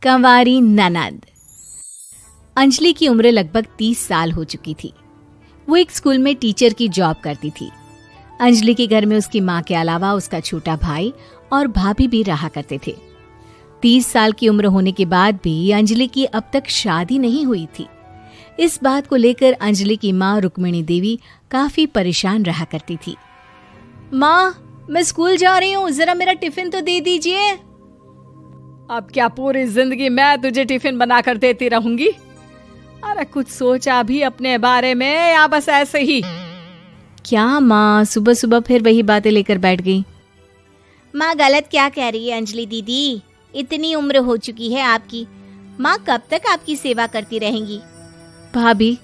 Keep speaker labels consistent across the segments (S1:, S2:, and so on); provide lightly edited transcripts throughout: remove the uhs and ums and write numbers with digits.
S1: कंवारी ननद। अंजलि की उम्र लगभग 30 साल हो चुकी थी। वो एक स्कूल में टीचर की जॉब करती थी। अंजलि के घर में उसकी माँ के अलावा उसका छोटा भाई और भाभी भी रहा करते थे। 30 साल की उम्र होने के बाद भी अंजलि की अब तक शादी नहीं हुई थी। इस बात को लेकर अंजलि की माँ रुक्मिणी देवी काफी परेशान रहा करती थी। माँ, मैं स्कूल जा रही हूँ, जरा मेरा टिफिन तो दे दीजिए।
S2: अब क्या पूरी जिंदगी मैं तुझे टिफिन बनाकर देती रहूंगी? अरे कुछ सोचा भी अपने बारे में या बस ऐसे ही?
S1: क्या माँ, सुबह सुबह फिर वही बातें लेकर बैठ गई।
S3: माँ गलत क्या कह रही है अंजलि दीदी? इतनी उम्र हो चुकी है आपकी, माँ कब तक आपकी सेवा करती रहेंगी?
S1: भाभी,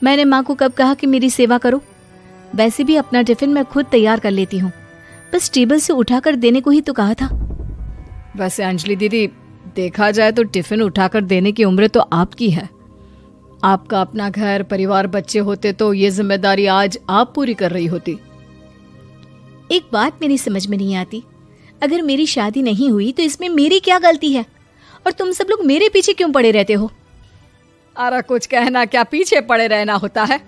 S1: मैंने माँ को कब कहा कि मेरी सेवा करो? वैसे भी अपना टिफिन मैं खुद तैयार कर लेती हूँ, बस टेबल से उठाकर देने को ही तो कहा था।
S2: वैसे अंजलि दीदी, देखा जाए तो टिफिन उठाकर देने की उम्र तो आपकी है। आपका अपना घर परिवार बच्चे होते तो ये जिम्मेदारी आज आप पूरी कर रही होती।
S1: एक बात मेरी समझ में नहीं आती, अगर मेरी शादी नहीं हुई तो इसमें मेरी क्या गलती है और तुम सब लोग मेरे पीछे क्यों पड़े रहते हो?
S2: अरे कुछ कहना क्या पीछे पड़े रहना होता है?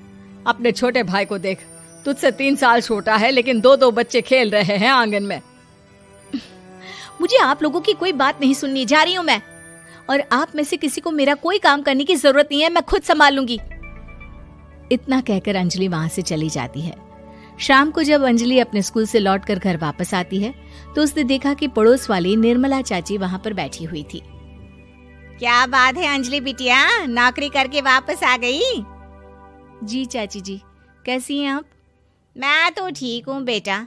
S2: अपने छोटे भाई को देख, तुझसे 3 साल छोटा है लेकिन 2 बच्चे खेल रहे हैं आंगन में।
S1: मुझे आप लोगों की कोई बात नहीं सुननी, जा रही हूँ मैं। और आप में से किसी को मेरा कोई काम करने की जरूरत नहीं है, मैं खुद संभाल लूंगी। इतना कहकर अंजलि वहां से चली जाती है। शाम को जब अंजलि अपने स्कूल से लौटकर घर वापस आती है तो उसने देखा कि पड़ोस वाली निर्मला चाची वहां पर बैठी हुई थी।
S3: क्या बात है अंजलि बिटिया, नौकरी करके वापस आ गई?
S1: जी चाची जी, कैसी हैं आप?
S3: मैं तो ठीक हूँ बेटा,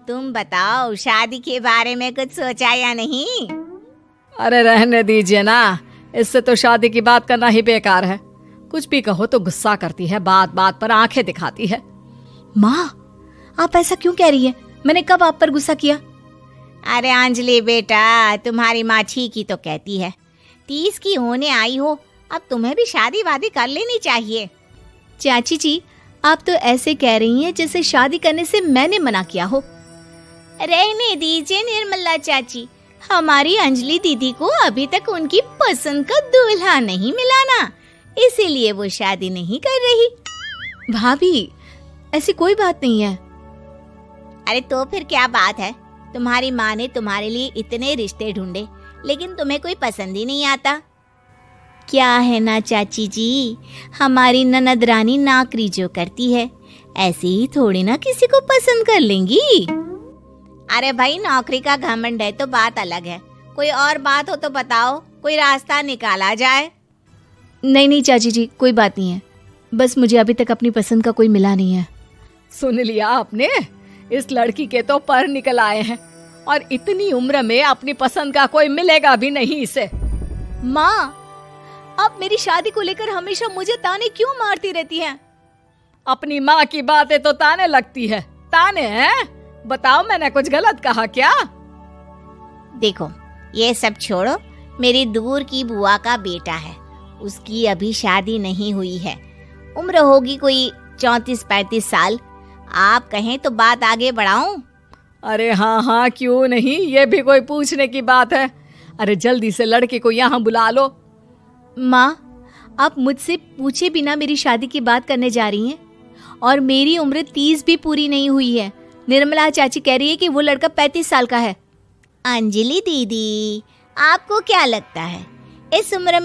S3: तुम बताओ शादी के बारे में कुछ सोचा या नहीं?
S2: अरे रहने दीजिए ना, इससे तो शादी की बात करना ही बेकार है। कुछ भी कहो तो गुस्सा करती है, बात बात पर आंखें दिखाती है।
S1: माँ, आप ऐसा क्यों कह रही हैं? मैंने कब आप पर गुस्सा किया?
S3: अरे अंजलि बेटा, तुम्हारी माँ ठीक ही तो कहती है। 30 की होने आई हो, अब तुम्हें भी शादी वादी कर लेनी चाहिए।
S1: चाची जी, आप तो ऐसे कह रही हैं जैसे शादी करने से मैंने मना किया हो।
S3: रहने दीजिए निर्मला चाची, हमारी अंजलि दीदी को अभी तक उनकी पसंद का दूल्हा नहीं मिला ना, इसीलिए वो शादी नहीं कर रही।
S1: भाभी, ऐसी कोई बात नहीं है।
S3: अरे तो फिर क्या बात है? तुम्हारी माँ ने तुम्हारे लिए इतने रिश्ते ढूंढे लेकिन तुम्हें कोई पसंद ही नहीं आता। क्या है ना चाची जी, हमारी ननद रानी नौकरी जो करती है ऐसे ही थोड़ी ना किसी को पसंद कर लेंगी। अरे भाई, नौकरी का घमंड है तो बात अलग है, कोई और बात हो तो बताओ, कोई रास्ता निकाला जाए।
S1: नहीं नहीं चाची जी, कोई बात नहीं है, बस मुझे अभी तक अपनी पसंद का कोई मिला नहीं है।
S2: सुन लिया आपने, इस लड़की के तो पर निकल आए हैं और इतनी उम्र में अपनी पसंद का कोई मिलेगा भी नहीं इसे।
S1: माँ, आप मेरी शादी को लेकर हमेशा मुझे ताने क्यों मारती रहती हैं?
S2: अपनी माँ की बातें तो ताने लगती है। ताने हैं? बताओ, मैंने कुछ गलत कहा क्या?
S3: देखो, ये सब छोड़ो, मेरी दूर की बुआ का बेटा है, उसकी अभी शादी नहीं हुई है, उम्र होगी कोई 34-35 साल। आप कहें तो बात आगे बढ़ाऊं?
S2: अरे हाँ हाँ, क्यों नहीं, ये भी कोई पूछने की बात है। अरे जल्दी से लड़के को यहाँ बुला लो।
S1: माँ, आप मुझसे पूछे बिना मेरी शादी की बात करने जा रही हैं और मेरी उम्र 30 भी पूरी नहीं हुई है। निर्मला चाची कह रही है कि वो लड़का 35 साल का है।
S3: अंजलि दीदी, आपको क्या लगता है इस उम्र